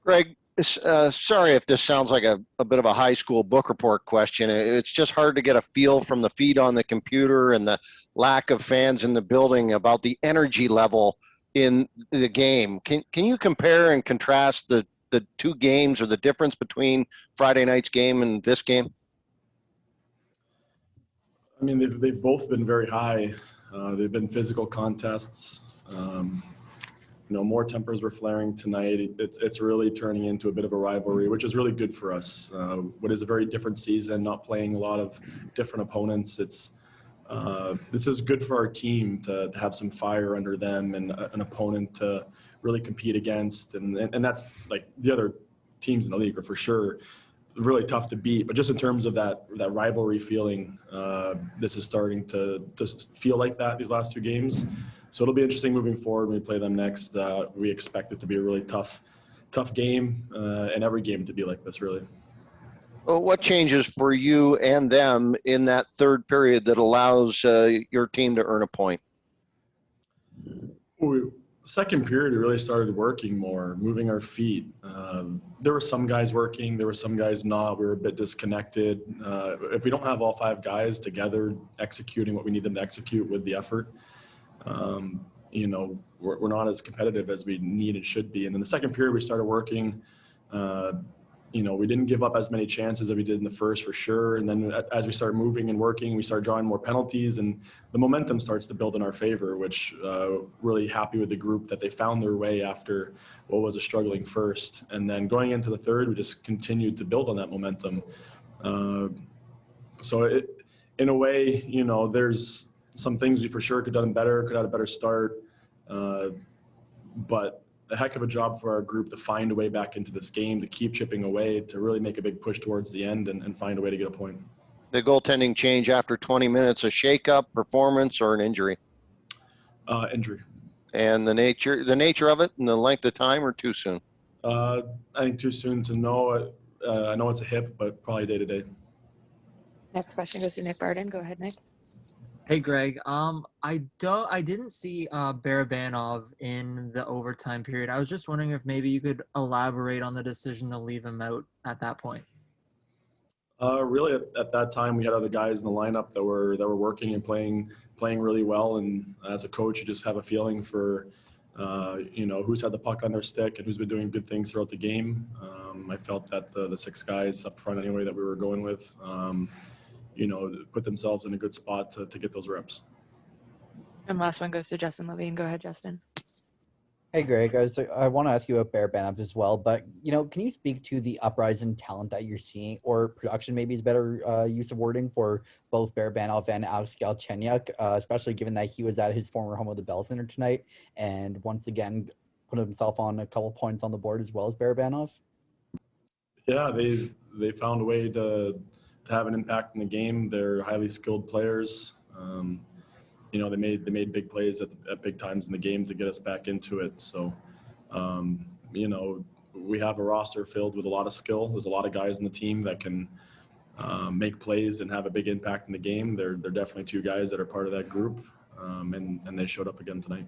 Greg, sorry if this sounds like a bit of a high school book report question. It's just hard to get a feel from the feed on the computer and the lack of fans in the building about the energy level in the game. Can you compare and contrast the two games or the difference between Friday night's game and this game? I mean, they've both been very high. They've been physical contests. More tempers were flaring tonight. It's really turning into a bit of a rivalry, which is really good for us. What is a very different season, not playing a lot of different opponents. This is good for our team to have some fire under them and an opponent to really compete against. And that's like the other teams in the league are for sure really tough to beat. But just in terms of that rivalry feeling, this is starting to feel like that these last two games. So it'll be interesting moving forward when we play them next. We expect it to be a really tough game, and every game to be like this, really. Well, what changes for you and them in that third period that allows your team to earn a point? Second period, we really started working more, moving our feet. There were some guys working, there were some guys not. We were a bit disconnected. If we don't have all five guys together executing what we need them to execute with the effort, we're not as competitive as we need and should be. And then the second period, we started working. We didn't give up as many chances as we did in the first, for sure. And then as we start moving and working, we start drawing more penalties, and the momentum starts to build in our favor, which really happy with the group that they found their way after what was a struggling first. And then going into the third, we just continued to build on that momentum. In a way, there's some things we for sure could have done better, could have had a better start. But a heck of a job for our group to find a way back into this game, to keep chipping away, to really make a big push towards the end and find a way to get a point. The goaltending change after 20 minutes, a shakeup, performance, or an injury? Injury. And the nature of it and the length of time, or too soon? I think too soon to know. I know it's a hip, but probably day to day. Next question goes to Nick Barden. Go ahead, Nick. Hey Greg, I didn't see Barabanov in the overtime period. I was just wondering if maybe you could elaborate on the decision to leave him out at that point. Really, at that time, we had other guys in the lineup that were working and playing really well. And as a coach, you just have a feeling for who's had the puck on their stick and who's been doing good things throughout the game. I felt that the six guys up front anyway that we were going with. Put themselves in a good spot to get those reps. And last one goes to Justin Levine. Go ahead, Justin. Hey, Greg. I want to ask you about Barabanov as well, but, can you speak to the uprise in talent that you're seeing, or production maybe is better use of wording, for both Barabanov and Alex Galchenyuk, especially given that he was at his former home of the Bell Center tonight and once again put himself on a couple points on the board as well as Barabanov? Yeah, they found a way to have an impact in the game. They're highly skilled players. They made big plays at big times in the game to get us back into it. So, we have a roster filled with a lot of skill. There's a lot of guys in the team that can make plays and have a big impact in the game. They're definitely two guys that are part of that group, and they showed up again tonight.